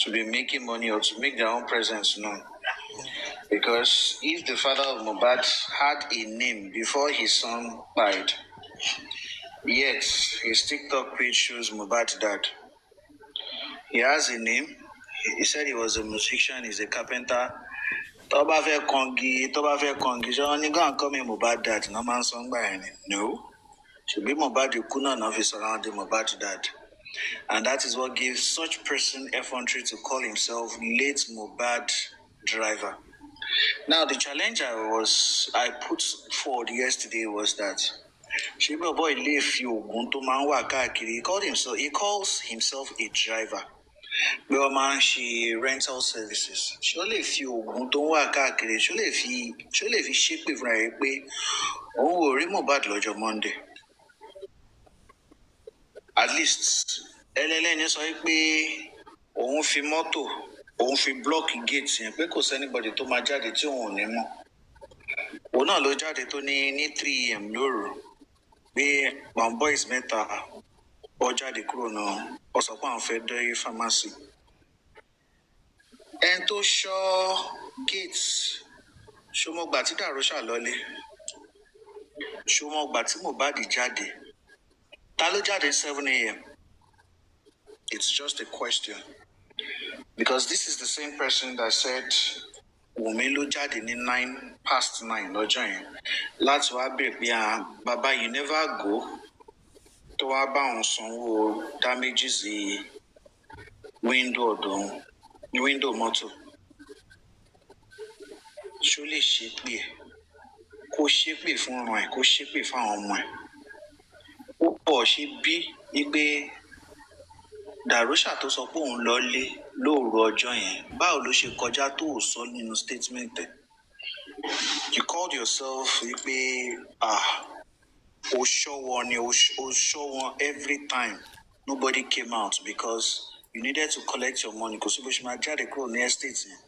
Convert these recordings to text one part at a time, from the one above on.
to be making money or to make their own presence known. Because if the father of Mohbad had a name before his son died, yet his TikTok page shows Mohbad dad. He has a name. He said he was a musician, he's a carpenter. Toba fe kongi, so only go and call me Mohbad dad, no man song by any. No. Should be Mohbad the kuna of his surrounding Mohbad dad. And that is what gives such person effrontery to call himself late Mohbad driver. Now the challenge I put forward yesterday was that Shiba boy leave you he calls himself a driver. Well, man, she rental services. Surely if you don't work surely if he ship with right way, oh remove bad lodge Monday. At least LLN sọ pé òun fi mọ́tò òun fi block gate yẹn pé kò sẹ́nibọ̀dì tó máa jáde tí òun ò ní mọ̀. Òun náà ló jáde tó ní 3 AM lóru pé àwọn boys mẹ́ta ó jáde kúrò náà ó sọ pé àwọn fẹ́ dé pharmacy. Ẹni tó ṣọ́ gate ṣọmọgbà tí Dàrúṣà lọlé ṣọmọgbà tí Mohbad jáde ta ló jáde 7 AM. It's just a question. Because this is the same person that said Wunmi ló jáde ní 9:09 lọ́jọ́ yẹn láti wá bèrè pé bàbá you never go tó wá bá òun sanwó damages window ọ̀dọ̀ window mọ́tò. Ṣó lè ṣépè ẹ̀ kó ṣépè fún ọ̀ràn ẹ̀ kó ṣépè fáwọn ọmọ ẹ̀. Ó pọ̀ ṣe bí wípé Dàrúṣà tó sọ pé òun lọlé lóòru ọjọ́ yẹn báwo ló ṣe kọjá tó ò sọ nínú statement ẹ̀. You called yourself wípé o ṣọ́wọ́ ni o ṣọ́wọ́ every time nobody came out because you needed to collect your money kò sí bó ṣe máa jáde kúrò ní estate yẹn.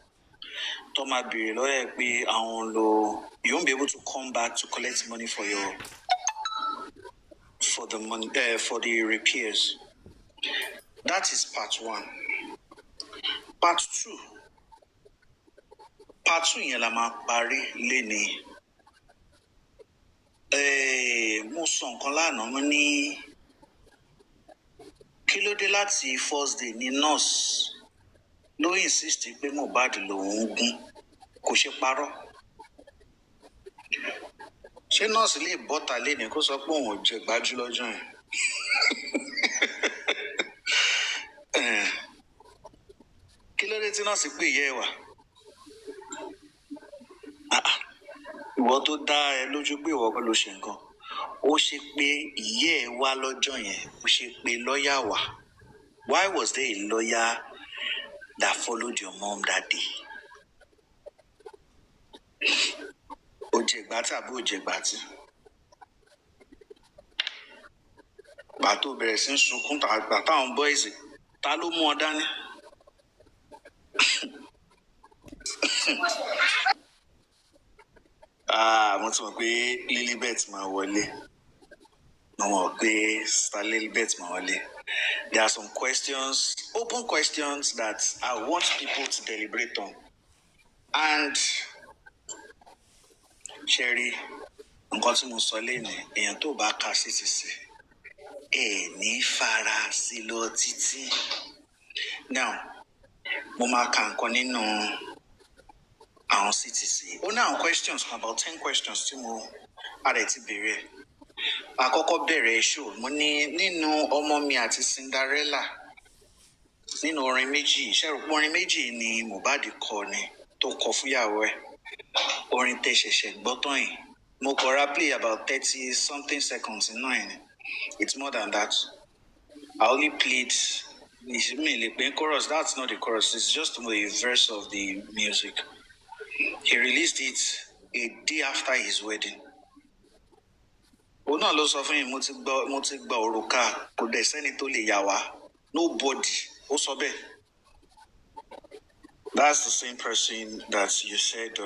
Tó máa béèrè lọ́yẹ̀ pé àwọn lo you won't be able to come back to collect money for the money for the repairs. That is part 1. Part 2. Part 2 yẹn la máa parí lénìí. Mo sọ nǹkan lánàá mo ní kí ló dé láti first day ní nurse ló insist pé Mohbad lòun gún kò ṣe parọ́. Ṣé nurse lè bọ́ta lénìí kó sọ pé òun ò jẹ gbájú lọ́jọ́ yẹn? Kí ló dé tí nọ́ọ̀sì pé ìyá ẹ wà? Ìwọ tó dá ẹ lójú pé ìwọ kọ́ ló ṣe nǹkan. Ó ṣe pé ìyá ẹ wá lọ́jọ́ yẹn, ó ṣe pé lọ́ọ̀yà wà. Why was there a lawyer that followed your mom that day? Ó jẹ gbàtí àbí ó jẹ gbàtí? Bàtò bẹ̀rẹ̀ sí ń sunkún tàgbà táwọn boys ta ló mú ọ dání? Mo ti mọ̀ pé Lilibet máa wọlé. Mo mọ̀ pé Star Lilibet máa wọlé. There are some questions, open questions that I want people to deliberate on. And Sherry, nǹkan tí mo sọ lénìí, èèyàn tó bá ka sí ní fara sí lọ títí. Now, mo máa ka nǹkan nínú àwọn CTC. Ó ní àwọn questions about 10 questions tí mo àrẹ ti béèrè. Àkọ́kọ́ bẹ̀rẹ̀ show mo ní nínú ọmọ mi àti Cinderella nínú orin méjì ṣẹ́rù orin méjì ni Mohbad kọ ni tó kọ fúyàwó ẹ̀. Orin tẹ́ ṣẹ̀ṣẹ̀ gbọ́ tán yìí mo kọ́ra play about 30 something seconds nínú ẹ̀ ni. It's more than that. I only played chorus. That's not the chorus. It's just the verse of the music. He released it a day after his wedding. Òun náà ló sọ fún mi mo ti gba òrùka kò dẹ̀ sẹ́ni tó lè yà wá. Nobody. Ó sọ bẹ́ẹ̀. That's the same person that you said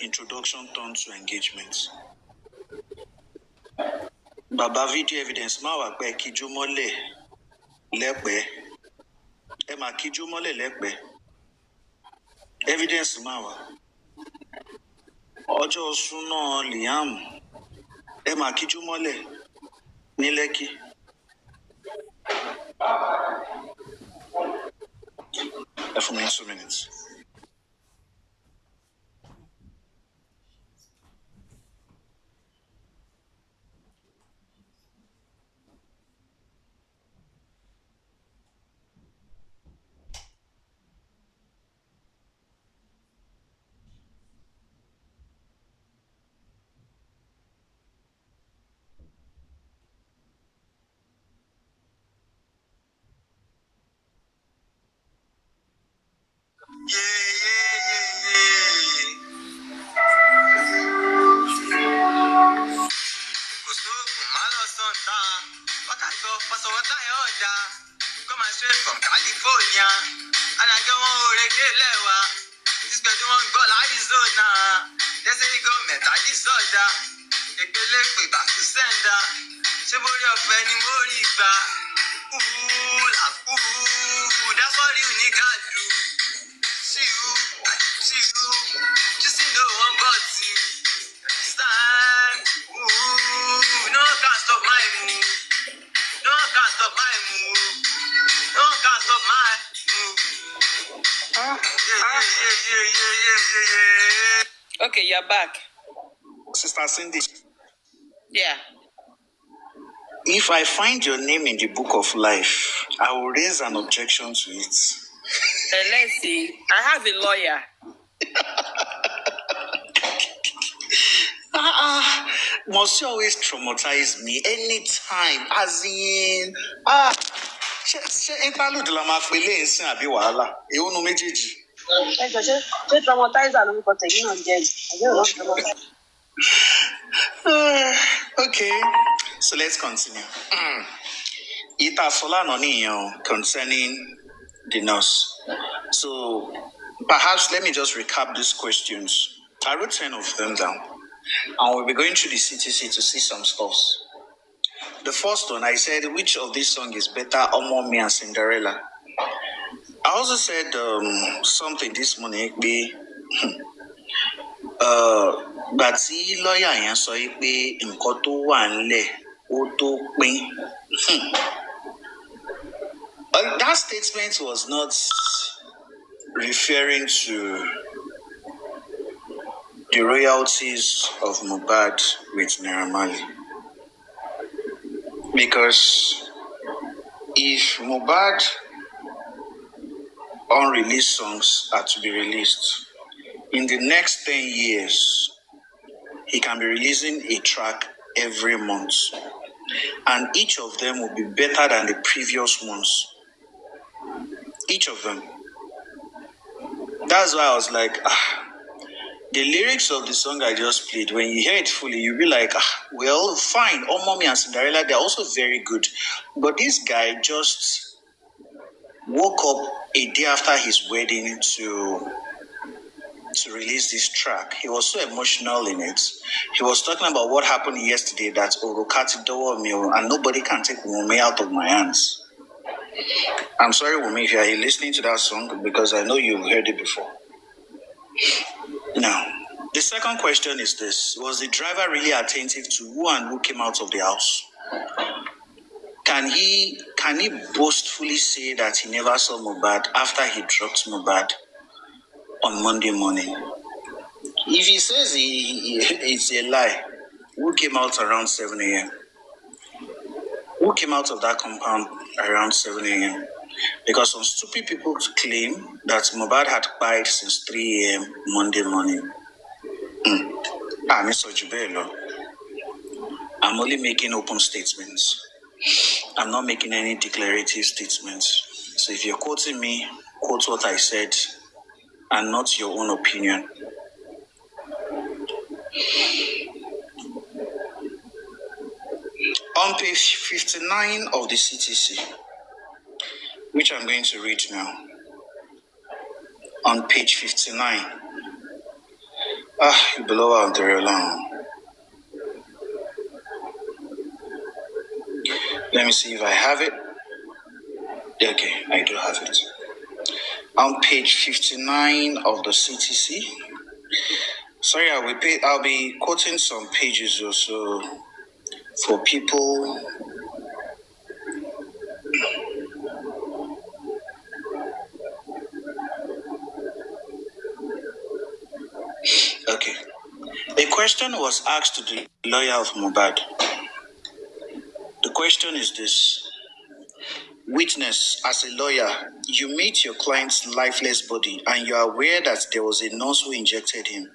introduction turned to engagement. Bàbá video evidence máa wà pé kíjú mọ́lẹ̀ lẹ́pẹ́ máa kíjú mọ́lẹ̀ lẹ́pẹ́. Evidence máa wà. Ọjọ́ súná Liam ẹ máa kíjú mọ́lẹ̀ ní Lẹ́kì. Ẹ fún mi 2 minutes. From California, and I don't want to regular. This guy don't go Arizona. They say the government are disorder. They can let me back to sender. Somebody of any more riba. That's what you need to do. See you. Just know one but you. Stand. No one can stop my move. No one can stop my move. No one can stop my move. Yeah. Okay, you're back. Sister Cindy. Yeah. If I find your name in the book of life, I will raise an objection to it. Let's see. I have a lawyer. Must you always traumatize me anytime? As in, ṣé interlude la máa pe lé nsìn àbí wàhálà? Èwo nu méjèèjì? Ṣé traumatizer lórúkọ tẹ̀yìn náà jẹ́ ẹ̀? Okay, so let's continue. Ita Solano niyan concerning the nurse. So perhaps let me just recap these questions. I wrote 10 of them down, and we'll be going through the CTC to see some stuffs. The first one, I said, which of these songs is better, Omo Me and Cinderella? I also said something this morning, gbà tí lọ́ọ̀yà yẹn sọ pé nǹkan tó wà ńlẹ̀ ó tó pín. But that statement was not referring to the royalties of Mohbad with Naira Marley. Because if Mohbad unreleased songs are to be released, in the next 10 years, he can be releasing a track every month. And each of them will be better than the previous ones. Each of them. That's why I was like, the lyrics of the song I just played, when you hear it fully, you'll be like, well, fine. Oh, Mommy and Cinderella, they're also very good. But this guy just woke up a day after his wedding to release this track. He was so emotional in it. He was talking about what happened yesterday, that Orokati Dowo Mill, and nobody can take Wunmi out of my hands. I'm sorry, Wunmi, if you are listening to that song, because I know you've heard it before. Now, the second question is this. Was the driver really attentive to who and who came out of the house? Can he boastfully say that he never saw Mohbad after he dropped Mohbad on Monday morning? If he says it's a lie, who came out around 7 a.m.? Who came out of that compound around 7 a.m.? Because some stupid people claim that Mohbad had cried since 3 a.m. Monday morning. Mr. Jubelo, I'm only making open statements. I'm not making any declarative statements. So if you're quoting me, quote what I said and not your own opinion. On page 59 of the CTC, which I'm going to read now. On page 59. Below out there alone. Let me see if I have it. Okay, I do have it. On page 59 of the CTC. Sorry, I'll be quoting some pages also for people. Okay. A question was asked to the lawyer of mohbad. The question is this. Witness, as a lawyer, you meet your client's lifeless body and you are aware that there was a nurse who injected him,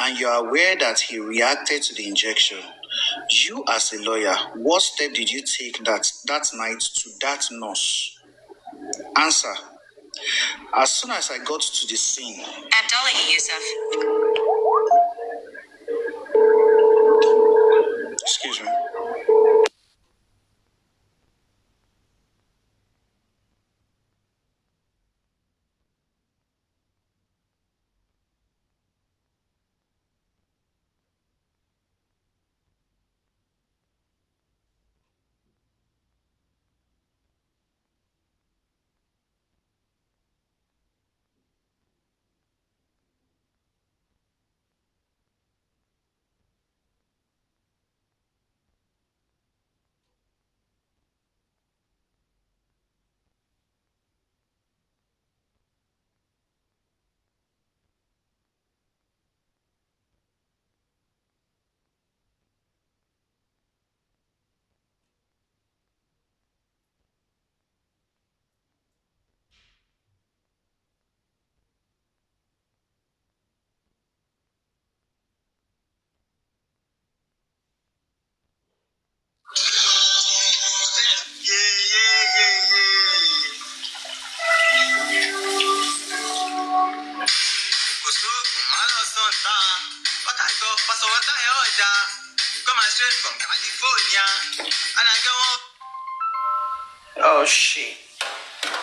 and you are aware that he reacted to the injection. You, as a lawyer, what step did you take that night to that nurse? Answer. As soon as I got to the scene. Abdullahi Yusuf. Excuse me. Oh shit.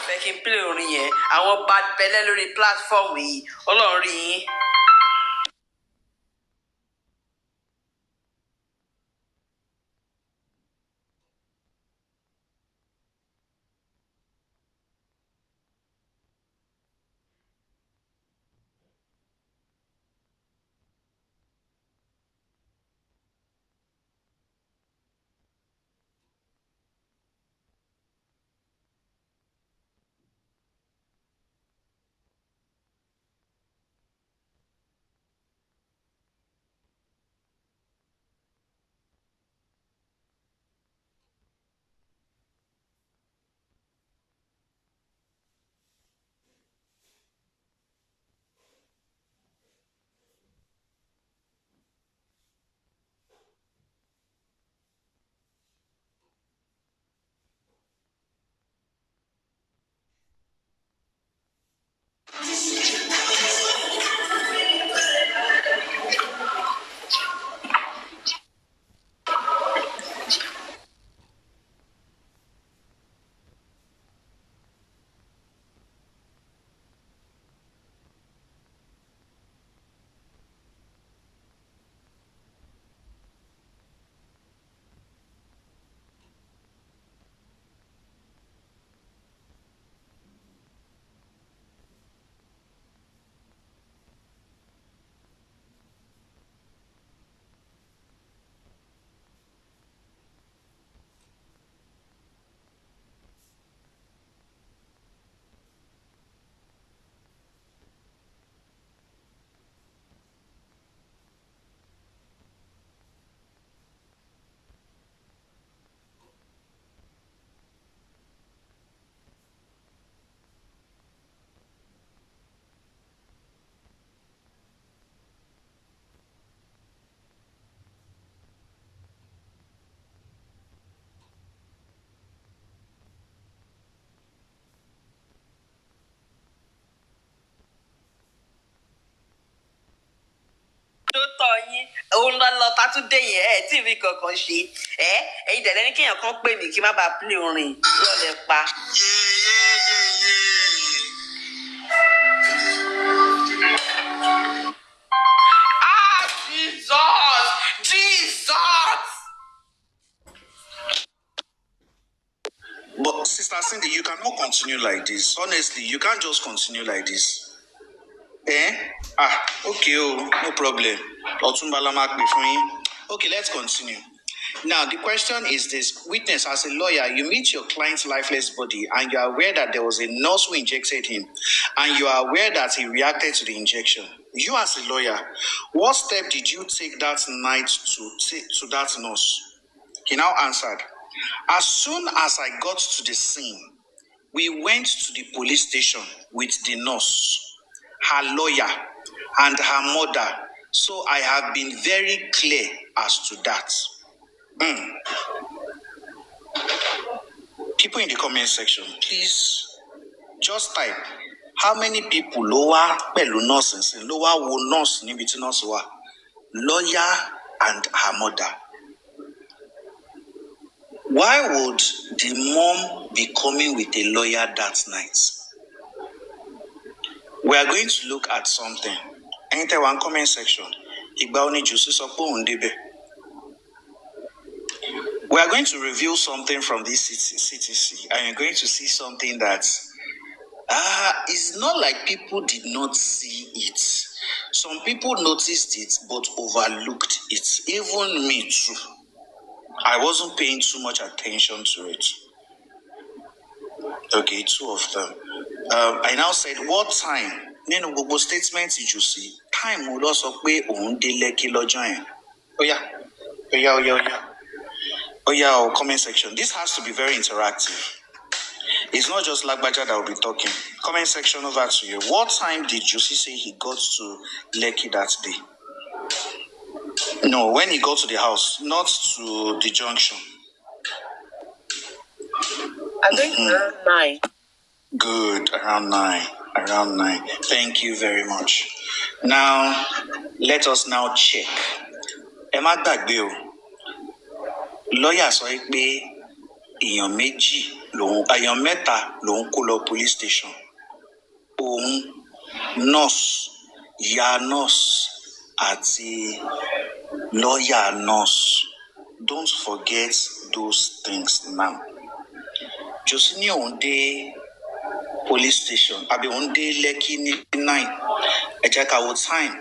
Fẹ́ kí n play orin yẹn. Àwọn bad belle lórí platform yìí. Ọlọ́run rí yín. Tó tọ́ yín òun lọ tátúndé yẹn ẹ tí ìrí kankan ṣe ẹ̀yin dẹ̀lẹ́ ní kéèyàn kan pè mí kí n má bàa play orin lọ́lẹ̀ pa. Ah, Jesus! Jesus! But Sister Cindy, you cannot continue like this. Honestly, you can't just continue like this. Okay, no problem. Okay, let's continue. Now, the question is this. Witness, as a lawyer, you meet your client's lifeless body and you are aware that there was a nurse who injected him and you are aware that he reacted to the injection. You, as a lawyer, what step did you take that night to that nurse? He now answered, as soon as I got to the scene, we went to the police station with the nurse, her lawyer, and her mother. So I have been very clear as to that. People in the comment section, please just type how many people lower pẹ̀lú nurse and lower wo nurse níbi tí nurse wà, lawyer and her mother. Why would the mom be coming with a lawyer that night? We are going to look at something. Enter one comment section. Ìgbà wo ni Jùsí sọ pé òun débẹ̀? We are going to review something from this CTC, and you're going to see something that it's not like people did not see it. Some people noticed it but overlooked it. Even me too. I wasn't paying too much attention to it. Okay, two of them. I now said, what time? Nínú gbogbo statement you see, time will also pé òun dé Lekki lọ́jọ́ yẹn. Oh yeah, comment section. This has to be very interactive. It's not just Lagbaja that will be talking. Comment section over to you. What time did Josie say he got to Lekki that day? No, when he got to the house, not to the junction. I think around 9. Good, around 9. Thank you very much. Now, let us now check. Ẹ má gbàgbé o. Lawyer sọ pé èèyàn mẹ́ta lòun kó lọ police station. Òun, nurse, ìyá nurse, àti lawyer nurse. Don't forget those things now. Josie ní òun dé police station, àbí òun dé Lekki ní 9. Ẹ jẹ́ ká wo time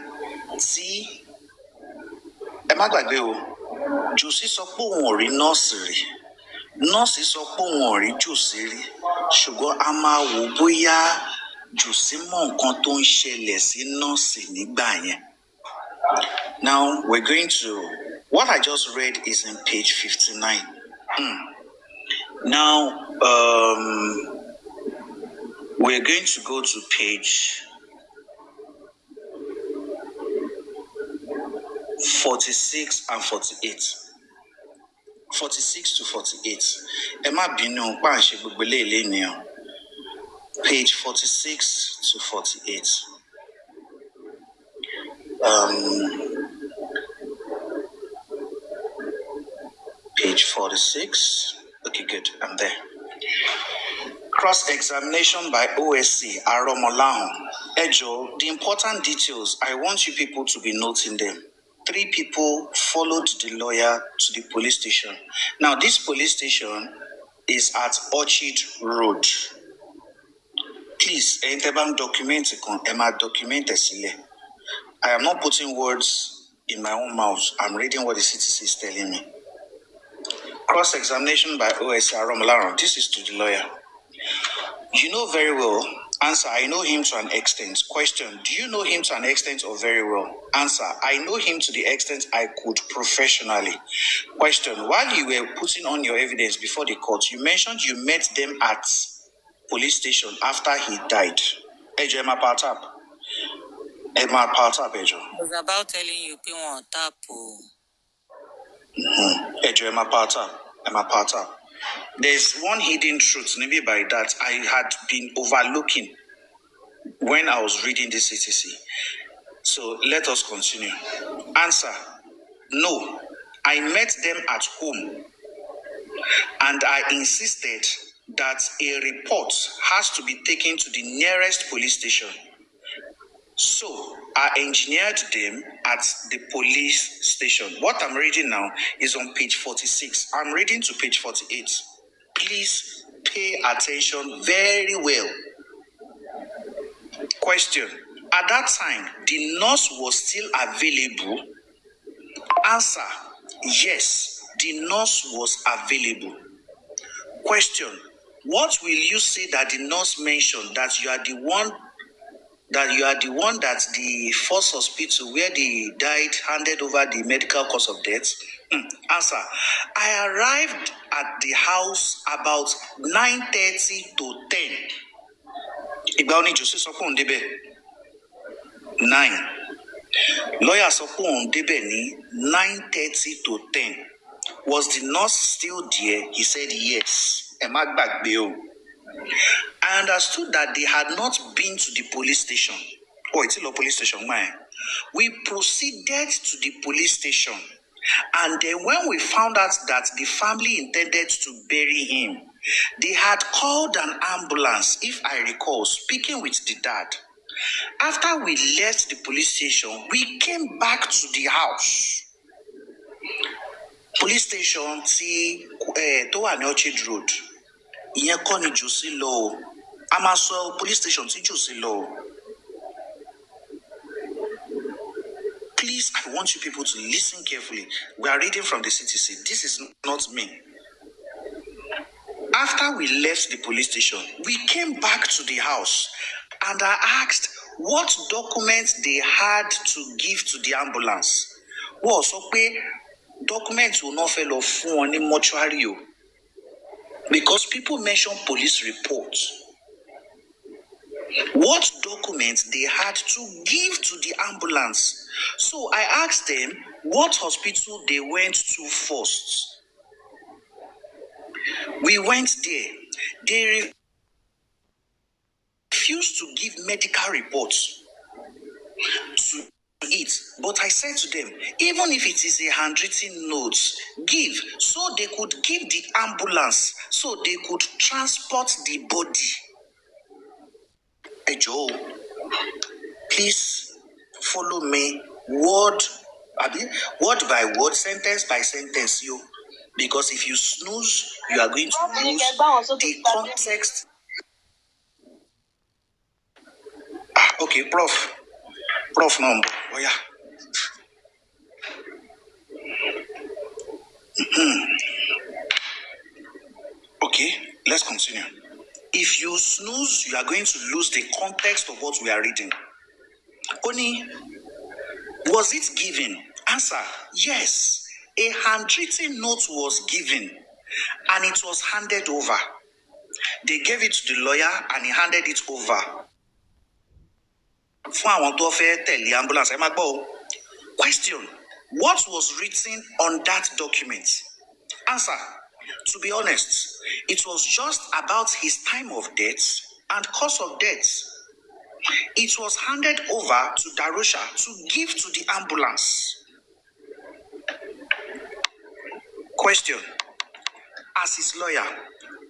tí ẹ má gbàgbé o. Josie sọ pé òun ò rí nọ́ọ̀sì rí. Nọ́ọ̀sì sọ pé òun ò rí Josie rí. Ṣùgbọ́n a máa wò bóyá Josie mọ nǹkan tó ń ṣẹlẹ̀ sí nọ́ọ̀sì nígbà yẹn. Now, we're going to... What I just read is in page 59. Now, we're going to go to page 46 and 48. 46 to 48. Ẹ má bínú pa àṣẹ gbogbo eléyìí ni o. Page 46 to 48. Page 46. Okay, good. I'm there. Cross-examination by OSC Aromolahun. Ejo, the important details, I want you people to be noting them. 3 people followed the lawyer to the police station. Now, this police station is at Orchard Road. Please, document it. I am not putting words in my own mouth. I'm reading what the CTC is telling me. Cross-examination by OSC Aromolahun. This is to the lawyer. You know very well. Answer, I know him to an extent. Question, do you know him to an extent or very well? Answer, I know him to the extent I could professionally. Question, while you were putting on your evidence before the court, you mentioned you met them at police station after he died. Ejo, Emma Partap. Ejo. I was about telling you, people on tap. Ejo, Emma Partap. There's one hidden truth, maybe by that I had been overlooking when I was reading this CTC. So let us continue. Answer, no, I met them at home and I insisted that a report has to be taken to the nearest police station. So I engineered them at the police station. What I'm reading now is on page 46. I'm reading to page 48. Please Pay attention very well. Question. At that time, the nurse was still available? Answer. Yes, the nurse was available. Question. What will you say that the nurse mentioned that you are the one that the first hospital where they died handed over the medical cause of death? Answer. I arrived at the house about 9:30 to 10. Ìgbà wo ni Joseph sọ pé òun débẹ̀? 9. Lawyer sọ pé òun débẹ̀ ní 9:30 to 10. Was the nurse still there? He said yes. Ẹ má gbàgbé o. I understood that they had not been to the police station. Oh, it's a police station, man. We proceeded to the police station. And then when we found out that the family intended to bury him, they had called an ambulance, if I recall, speaking with the dad. After we left the police station, we came back to the house. Police station tó wà ní Orchard Road. Ìyẹn kọ́ ni Jose lọ o. A máa sọ police station tí Jose lọ o. Please, I want you people to listen carefully. We are reading from the CTC. This is not me. After we left the police station, we came back to the house and I asked what documents they had to give to the ambulance. Wọ́n sọ pé documents will not fail fún wọn ní mortuary o. Because people mention police reports. What documents they had to give to the ambulance. So I asked them what hospital they went to first. We went there. They refused to give medical reports to it. But I said to them, even if it is a handwritten note, give so they could give the ambulance so they could transport the body. Hey Joe, please follow me word by word, sentence by sentence, you. Because if you snooze, you are going to lose the context. Okay, Prof number. Oh yeah. Okay, let's continue. If you snooze, you are going to lose the context of what we are reading. Oni, was it given? Answer, yes. A handwritten note was given and it was handed over. They gave it to the lawyer and he handed it over. Fún àwọn tó fẹ́ tẹ̀lé ambulance, ẹ má gbọ́ o. Question, what was written on that document? Answer, to be honest, it was just about his time of death and cause of death. It was handed over to Darusha to give to the ambulance. Question, as his lawyer,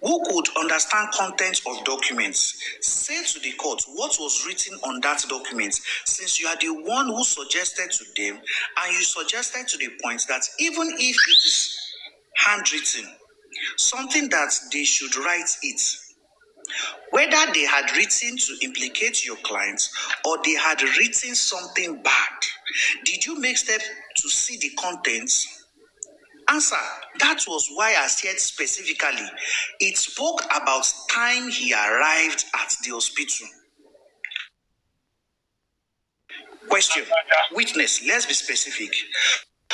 who could understand content of documents, say to the court what was written on that document, since you are the one who suggested to them and you suggested to the point that even if it is handwritten, something that they should write it. Whether they had written to implicate your clients or they had written something bad, did you make steps to see the contents? Answer, that was why I said specifically, it spoke about time he arrived at the hospital. Question, witness, let's be specific.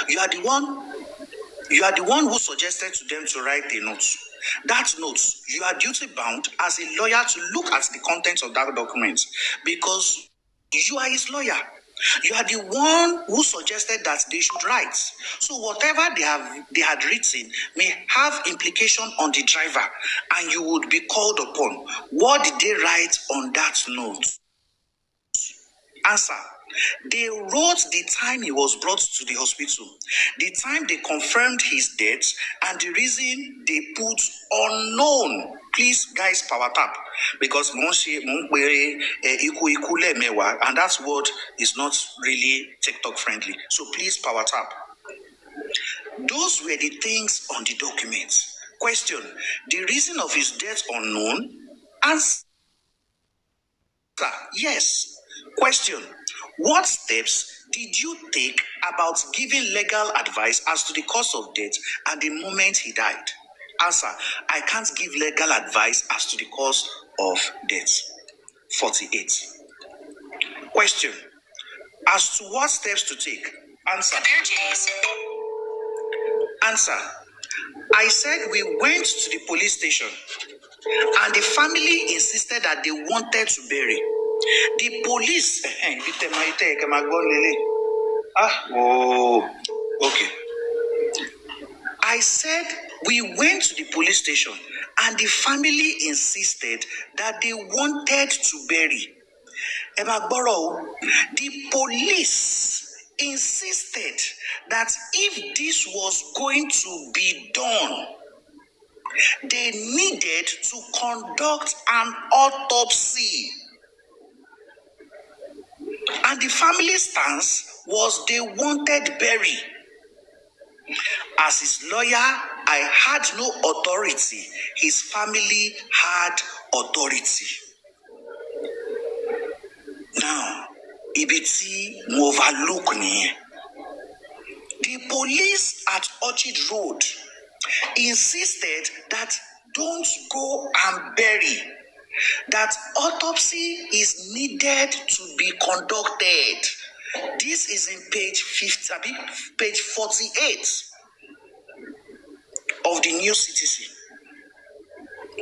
You are the one who suggested to them to write a note. That note, you are duty bound as a lawyer to look at the contents of that document because you are his lawyer. You are the one who suggested that they should write. So whatever they had written may have implication on the driver and you would be called upon. What did they write on that note? Answer. They wrote the time he was brought to the hospital, the time they confirmed his death, and the reason they put unknown. Please, guys, power tap. Because and that word is not really TikTok friendly. So please, power tap. Those were the things on the document. Question: the reason of his death unknown? Answer: yes. Question: what steps did you take about giving legal advice as to the cause of death and the moment he died? Answer: I can't give legal advice as to the cause of death. 48. Question: as to what steps to take? Answer: I said we went to the police station and the family insisted that they wanted to bury. The police, okay. I said we went to the police station and the family insisted that they wanted to bury. The police insisted that if this was going to be done, they needed to conduct an autopsy. And the family stance was they wanted bury. As his lawyer, I had no authority. His family had authority. Now, Ibiti Movaluk niye. The police at Orchard Road insisted that don't go and bury, that autopsy is needed to be conducted. This is in page 48 of the New Citizen.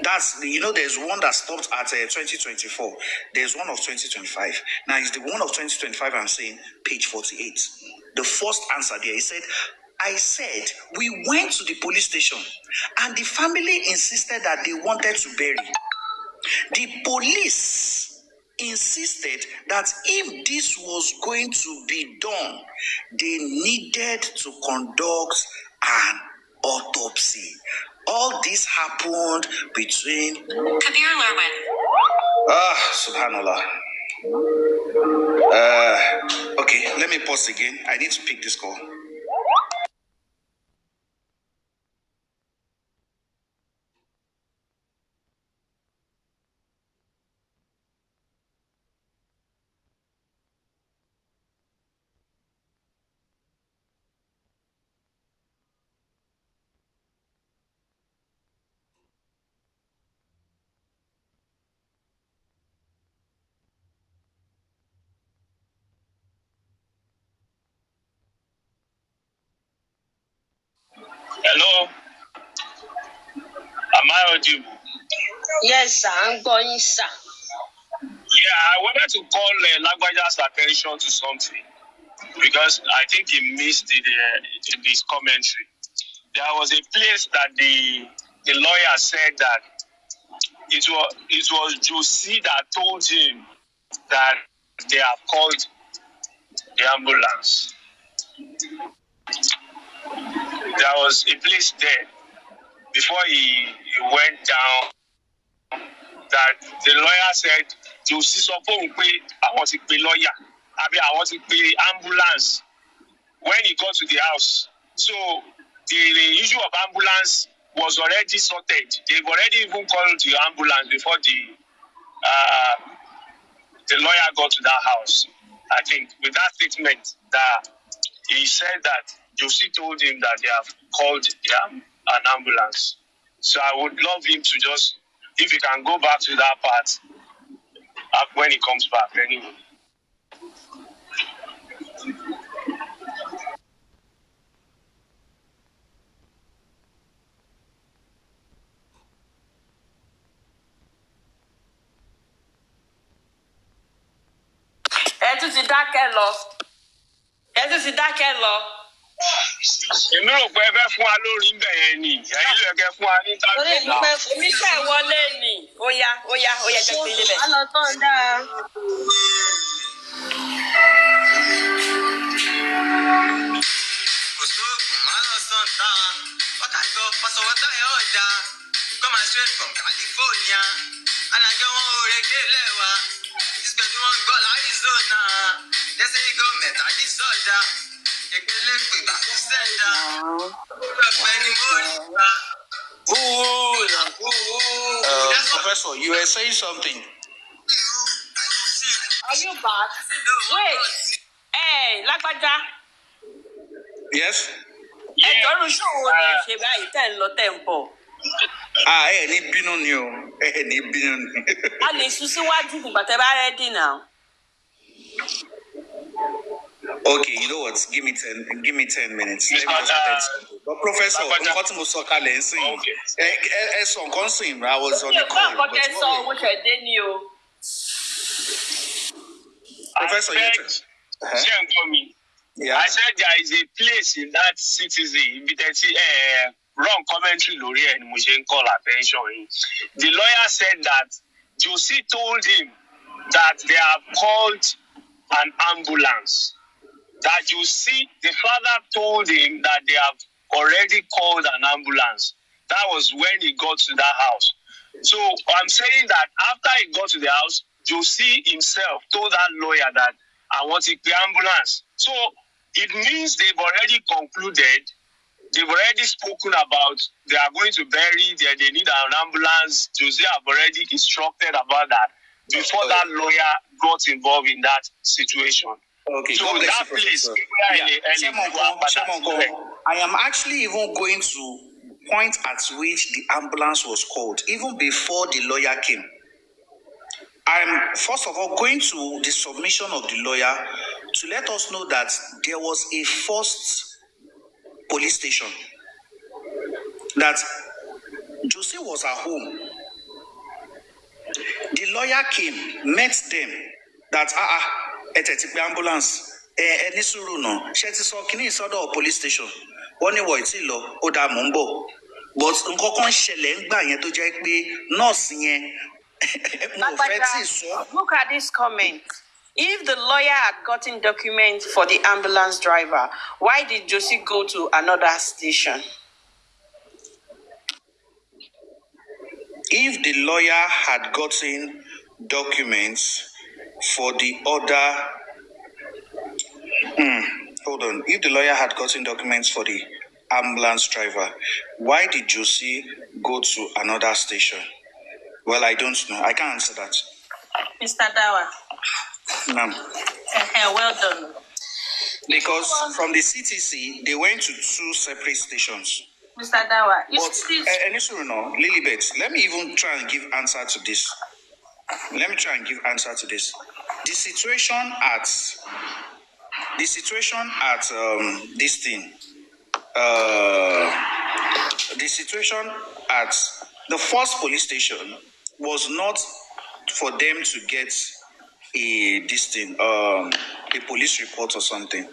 That's there's one that stopped at 2024. There's one of 2025. Now it's the one of 2025 I'm saying, page 48. The first answer there, he said, I said we went to the police station and the family insisted that they wanted to bury. The police insisted that if this was going to be done, they needed to conduct an autopsy. All this happened between Kabir Lerman. Subhanallah. Okay, let me pause again. I need to pick this call. Hello, am I audible? Yes, sir. I'm going, sir. Yeah, I wanted to call Lagbaja's attention to something because I think he missed it in his commentary. There was a place that the lawyer said that it was Josie that told him that they have called the ambulance. There was a place there before he went down that the lawyer said Josie sọ fóun pé àwọn ti pe lawyer àbí àwọn ti pe ambulance when he got to the house. So the issue of ambulance was already sorted. They've already even called the ambulance before the lawyer got to that house. I think with that statement that he said that Josie told him that they have called an ambulance. So I would love him to just, if he can go back to that part when he comes back anyway. ẹ tún ti dákẹ́ lọ. Èmi rò pé ẹ fẹ́ fún wa lórí ń bẹ̀ yẹn ni ẹ̀yin ló yẹ kẹ́ fún wa ní tábìlì náà. èmi fẹ́ wọlé ni ó yá jẹ́ kí n débẹ̀. A lọ tán dáa. Kò sóògùn má lọ sàn tán wákàtí pàṣẹwọ́tà ẹ̀ ọ̀dà come straight from California alájọ wọn ò rèké lẹ́wà ìsìnkú wọn gbọ́ l'Arizona lẹ́sẹ̀ igọ̀ mẹ́ta ní sọ́dà ìpínlẹ̀ pè bá fi sẹ́dà ọ̀pẹ ni mo rí ta Professor, you were saying something. Are you back? Wait. Hey, Lagbaja. Yes? Ẹ̀jọ̀rún ṣòwò ni ṣe báyìí tẹ̀ ń lọ tẹ̀ ń bọ̀. Ní bínú ni o. Ní bínú ni. A lè sún síwájú nígbà tẹ́ bá rẹ́dì náà. Okay, you know what? Give me 10 minutes. Let me just attend something. But Professor, nǹkan tí mo sọ kalẹ̀ ń sìn. Ẹ sọ nǹkan sìn, I was on the call. Nǹkan tẹ́ sọ owó ṣẹ̀dé ni o. Professor, Yeah. I said there is a place in that citizen, wrong commentary lórí ẹ̀ ni mo ṣe ń call attention yìí. The lawyer said that Josie told him that they have called an ambulance. That Josie, the father told him that they have already called an ambulance. That was when he got to that house. So I'm saying that after he got to the house, Josie himself told that lawyer that I want the ambulance. So it means they've already concluded, they've already spoken about they are going to bury, they need an ambulance. Josie have already instructed about that before that lawyer got involved in that situation. Okay, so that place, I am actually even going to point at which the ambulance was called, even before the lawyer came. I'm first of all going to the submission of the lawyer to let us know that there was a first police station, that Josie was at home. The lawyer came, met them, that ambulance, any suru no, she is kini sodo police station. One way ti lo, o da mo nbo. But nǹkan kan ṣẹlẹ̀ ńgbà yẹn tó jẹ́ pé nurse yẹn Look at this comment. If the lawyer had gotten documents for the ambulance driver, why did Josie go to another station? If the lawyer had gotten documents for the other, hold on. If the lawyer had gotten documents for the ambulance driver, why did Josie go to another station? Well, I don't know. I can't answer that. Mr. Dawa. Ma'am. Well done. Because from the CTC, they went to 2 separate stations. Mr. Dawa, Lilibet, let me even try and give answer to this. The situation at this thing. The situation at the first police station was not for them to get a police report or something.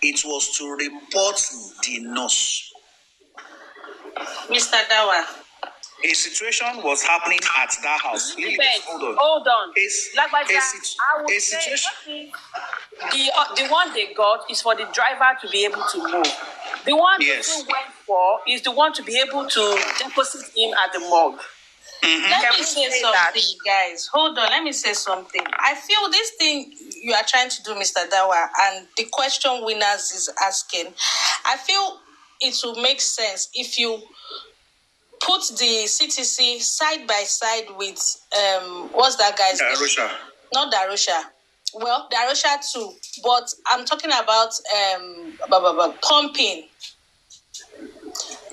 It was to report the nurse. Mr. Dawa. A situation was happening at that house. Hold on. Lagbaja, I would say the one they got is for the driver to be able to move. The one they went for is the one to be able to deposit him at the morgue. Let me say something, guys. Hold on, let me say something. I feel this thing you are trying to do, Mr. Dawa, and the question Winners is asking, I feel it will make sense if you put the CTC side by side with what's that guy's name? Darusha. Not Darusha. Well, Darusha too, but I'm talking about pumping.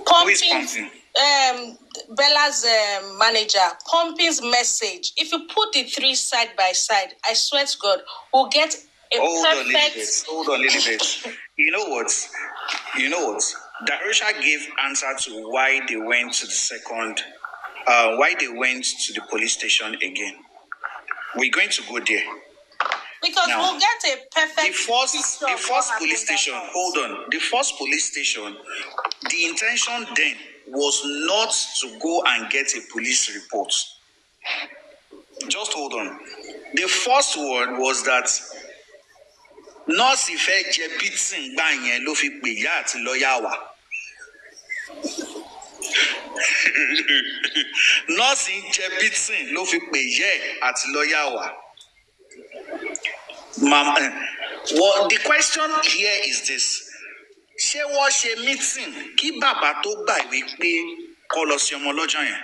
Who is pumping? Bella's manager, Pumping's message. If you put the 3 side by side, I swear to God, we'll get a perfect. Hold on a little bit. You know what? Darusha gave answer to why they went to the police station again. We're going to go there. Because now, we'll get a perfect. The first police station. Hold on. The first police station. The intention then was not to go and get a police report. Just hold on. The first one was that nurse ife je beating gba yen ló fi pe ya àti lawyer wa. Nurse je beating ló fi pe ye àti lawyer wa. Well, the question here is this. Ṣé wọ́n ṣe meeting kí bàbá tó gbà wípé kó lọ sí ọmọ lọ́jọ́ yẹn.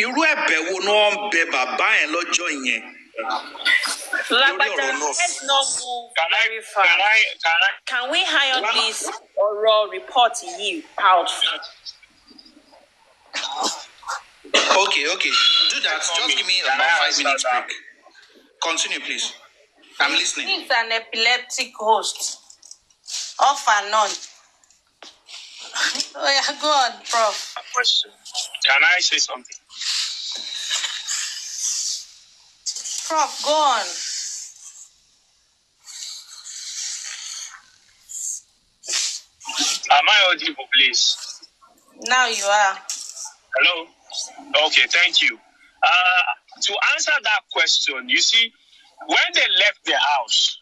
Irú ẹ̀bẹ̀ wo ni wọ́n ń bẹ bàbá yẹn lọ́jọ́ yẹn? Lagbaja, let's not move very far. Can we hire this oral report you out? Okay. Do that. Just give me about 5 minutes break. Continue, please. I'm listening. He's an epileptic host. Off and on. Oh, yeah, go on, Prof. A question. Can I say something? Prof, go on. Am I audible, please? Now you are. Hello? Okay, thank you. To answer that question, you see, when they left the house,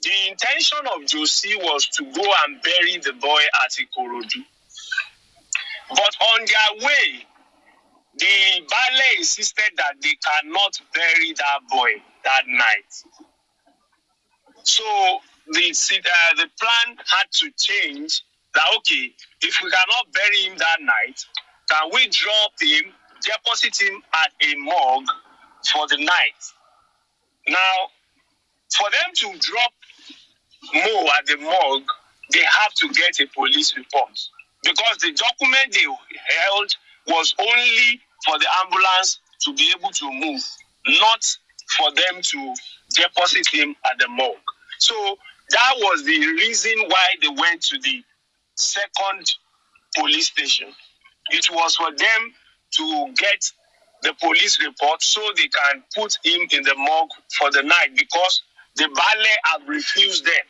the intention of Josie was to go and bury the boy at Ikorodu. But on their way, the ballet insisted that they cannot bury that boy that night. So the plan had to change that, okay, if we cannot bury him that night, can we drop him, deposit him at a morgue for the night? Now, for them to drop Mo at the morgue, they have to get a police report because the document they held was only for the ambulance to be able to move, not for them to deposit him at the morgue. So that was the reason why they went to the second police station. It was for them to get the police report so they can put him in the morgue for the night because the ballet have refused them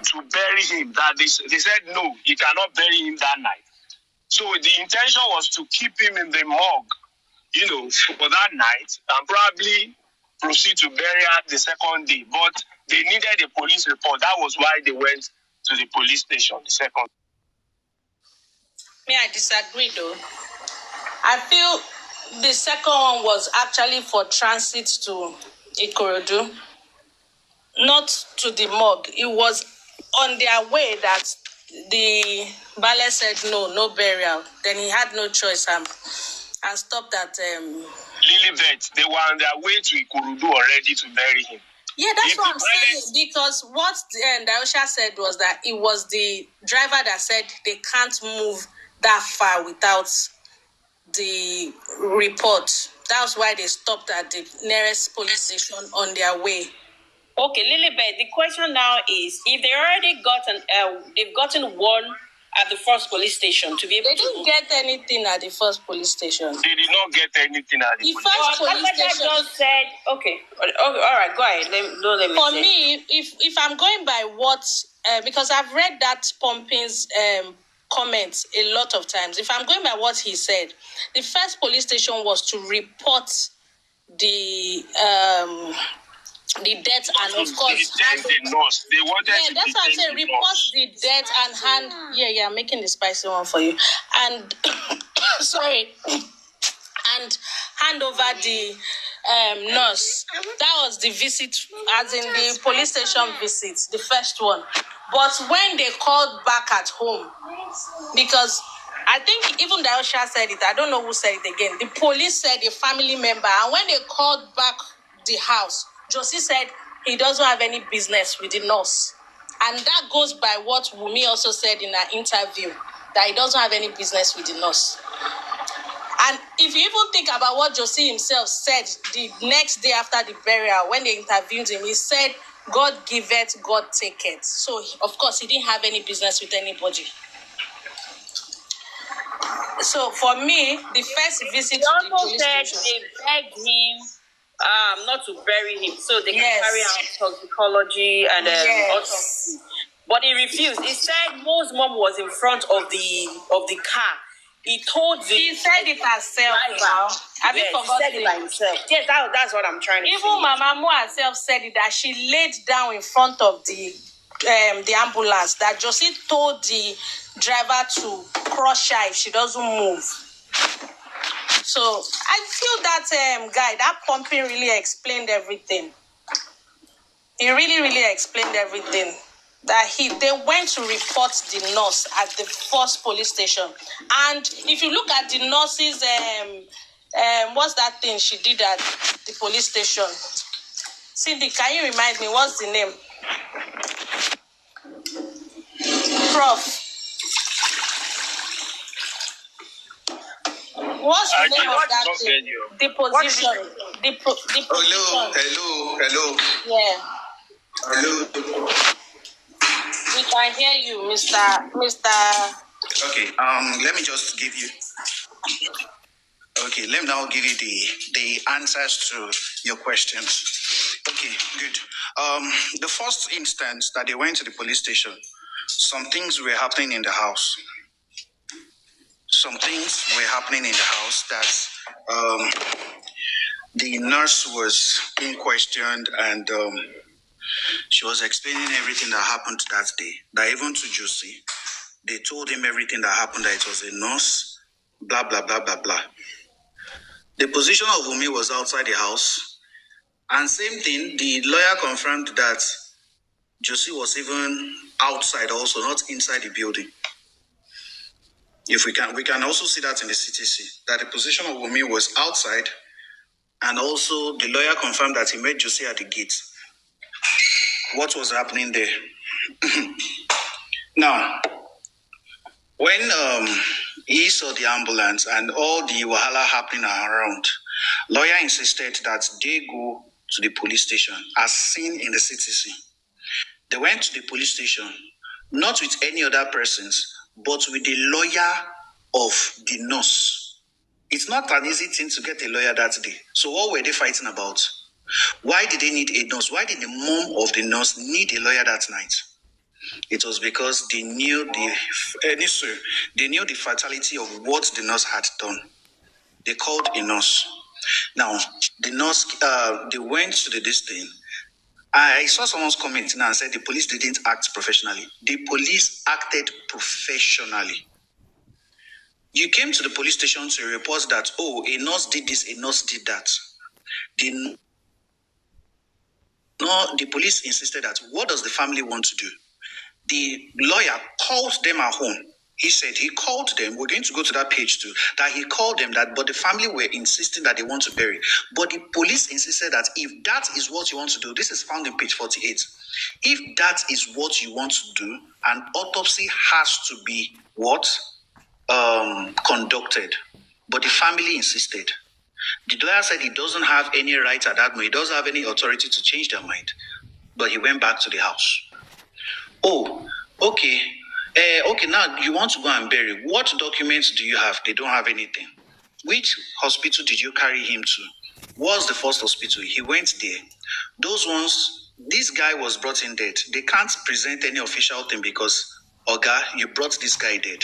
to bury him. That they said no, you cannot bury him that night. So the intention was to keep him in the morgue, for that night and probably proceed to burial the second day. But they needed a police report. That was why they went to the police station the second. I disagree though. I feel the second one was actually for transit to Ikorodu, not to the morgue. It was on their way that the ballet said no burial. Then he had no choice and stopped at Lilibet. They were on their way to Ikorodu already to bury him. Yeah, that's what I'm saying. Because what Daosha said was that it was the driver that said they can't move that far without the report. That's why they stopped at the nearest police station on their way. Okay, Lilibet, the question now is, if they already they've gotten one at the first police station to be able to... They didn't get anything at the first police station. They did not get anything at the first police station. Just said, okay, all right, go ahead. Let me For me, if I'm going by what... because I've read that Pompey's comments a lot of times. If I'm going by what he said, the first police station was to report the death and of course the nurse. They wanted to that's what I'm saying. Report the death and hand. Yeah, I'm making the spicy one for you. And and hand over the nurse. That was the visit, as in the police station visit, the first one. But when they called back at home, because I think even Daosha said it, I don't know who said it again. The police said a family member, and when they called back the house, Josie said he doesn't have any business with the nurse. And that goes by what Wunmi also said in her interview, that he doesn't have any business with the nurse. And if you even think about what Josie himself said the next day after the burial, when they interviewed him, he said, God giveth, God taketh. So, of course, he didn't have any business with anybody. So, for me, the first visit to the police station... They begged him not to bury him, so they can carry out toxicology and autopsy. But he refused. He said Mo's mom was in front of the car. He said it herself now. Have you forgotten? He said it by himself. Yes, that's what I'm trying to say. Even Mama Mo herself said it, that she laid down in front of the ambulance, that Josie told the driver to crush her if she doesn't move. So I feel that guy, that pumping really explained everything. He really, really explained everything. that they went to report the nurse at the first police station. And if you look at the nurse's what's that thing she did at the police station? Cindy, can you remind me what's the name? Prof. What's the name of that thing? The position. The position. Hello. Yeah. Hello. We can hear you, Mr. Okay, let me just give you. Okay, let me now give you the answers to your questions. Okay, good. The first instance that they went to the police station, some things were happening in the house. That the nurse was being questioned and she was explaining everything that happened that day. That even to Josie, they told him everything that happened, that it was a nurse, blah, blah, blah, blah, blah. The position of Wunmi was outside the house. And same thing, the lawyer confirmed that Josie was even outside also, not inside the building. If we can also see that in the CTC, that the position of Wunmi was outside, and also the lawyer confirmed that he met Josie at the gate. What was happening there? Now, when he saw the ambulance and all the wahala happening around, lawyer insisted that they go to the police station, as seen in the CTC. They went to the police station, not with any other persons, but with the lawyer of the nurse. It's not an easy thing to get a lawyer that day. So what were they fighting about? Why did they need a nurse? Why did the mom of the nurse need a lawyer that night? It was because they knew the fatality of what the nurse had done. They called a nurse. Now, the nurse, they went to this thing. I saw someone's comment now and said the police didn't act professionally. The police acted professionally. You came to the police station to report that, oh, a nurse did this, a nurse did that. The police insisted that, what does the family want to do? The lawyer called them at home. He said he called them. We're going to go to that page too. That he called them but the family were insisting that they want to bury. But the police insisted that if that is what you want to do, this is found in page 48. If that is what you want to do, an autopsy has to be conducted. But the family insisted. The lawyer said he doesn't have any right at that moment. He doesn't have any authority to change their mind. But he went back to the house. Oh, okay. Okay, now you want to go and bury. What documents do you have? They don't have anything. Which hospital did you carry him to? What's the first hospital? He went there. Those ones, this guy was brought in dead. They can't present any official thing because, Oga, you brought this guy dead.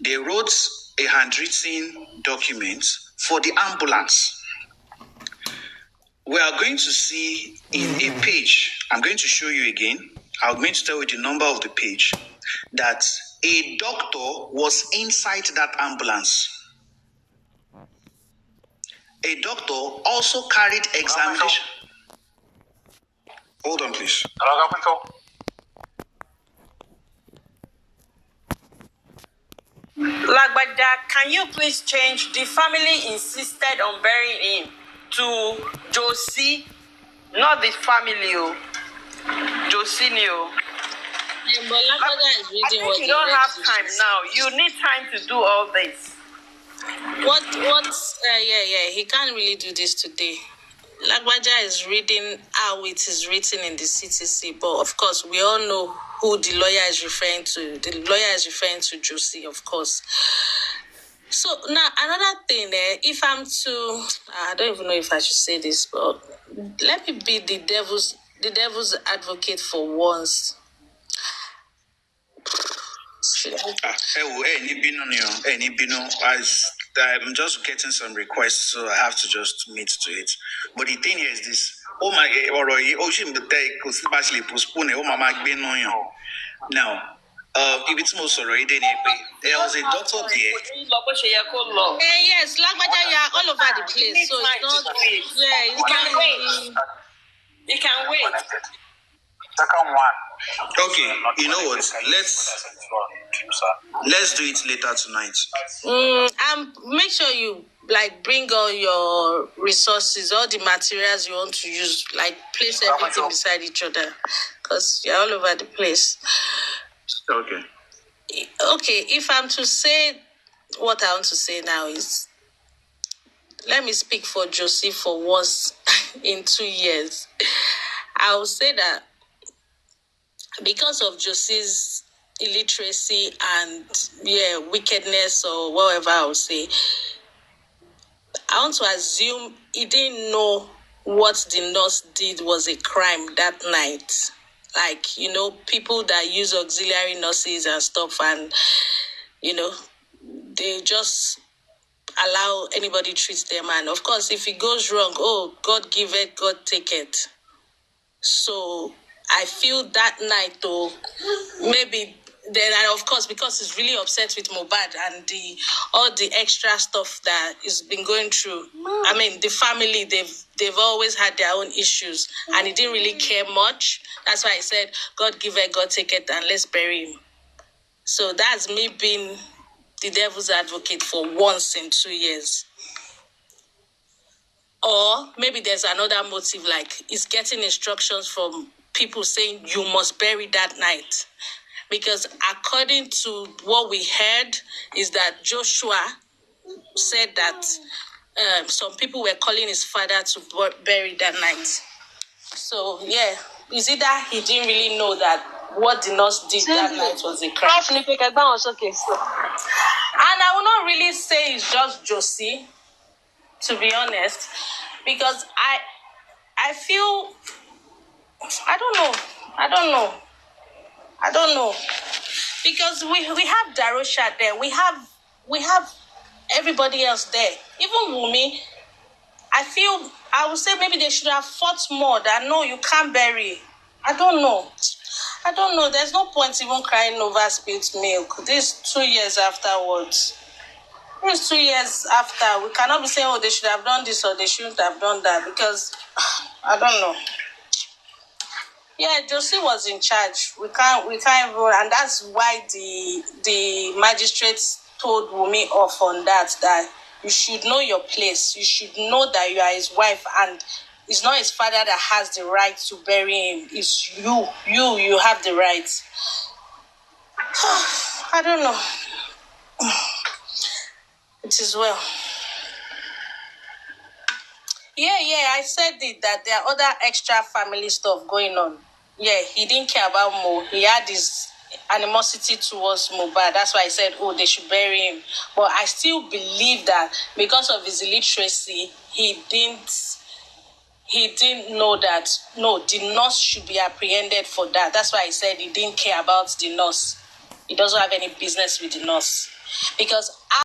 They wrote a handwritten document for the ambulance. We are going to see in a page, I'm going to show you again. I'm going to tell you the number of the page, that a doctor was inside that ambulance. A doctor also carried examination. Hold on, please. Lagbaja, can you please change? The family insisted on burying him to Josie, not the family. Josie knew. Yeah, but Lagbaja is reading what you don't have time now. You need time to do all this. He can't really do this today. Lagbaja is reading how it is written in the CTC, but of course we all know who the lawyer is referring to. The lawyer is referring to Josie, of course. So now another thing there, if I'm to, I don't even know if I should say this, but let me be the devil's advocate for once. I'm just getting some requests, so I have to just meet to it. But the thing here is this. Oh my, now, if it's more sorry, there was a doctor there. Yes, Lagbaja, you are all over the place, so it's not. You can wait. You can wait. Second one. Okay, you know what? Let's do it later tonight. And make sure you bring all your resources, all the materials you want to use, place everything beside each other, because you're all over the place. Okay. Okay, if I'm to say what I want to say now is, let me speak for Josie for once in 2 years. I will say that because of Josie's illiteracy and wickedness or whatever I would say, I want to assume he didn't know what the nurse did was a crime that night. People that use auxiliary nurses and stuff, and they just allow anybody treat them, and of course if it goes wrong, God give it, God take it. So I feel that night though, maybe then, and of course because he's really upset with mohbad and all the extra stuff that he's been going through. I mean, the family, they've always had their own issues, and he didn't really care much. That's why I said God give it, God take it, and let's bury him. So that's me being the devil's advocate for once in 2 years. Or maybe there's another motive, like he's getting instructions from people saying you must bury that night. Because according to what we heard is that Joshua said that some people were calling his father to bury that night. So yeah, is it that he didn't really know that what the nurse did that night was a crime? And I will not really say it's just Josie, to be honest, because I feel, I don't know, because we have Darosha there, we have everybody else there, even Wunmi. I would say maybe they should have fought more, that no, you can't bury. I don't know. There's no point even crying over spilt milk. This 2 years afterwards. This 2 years after, we cannot be saying, they should have done this or they shouldn't have done that, because I don't know. Yeah, Josie was in charge. We can't even, and that's why the magistrates told Wunmi off on that you should know your place. You should know that you are his wife, and it's not his father that has the right to bury him. It's you. You have the right. I don't know. It is well. Yeah, I said it, that there are other extra family stuff going on. Yeah, he didn't care about Mo. He had this animosity towards mohbad. That's why I said, they should bury him. But I still believe that because of his illiteracy, he didn't know that, no, the nurse should be apprehended for that. That's why I said he didn't care about the nurse. He doesn't have any business with the nurse. Because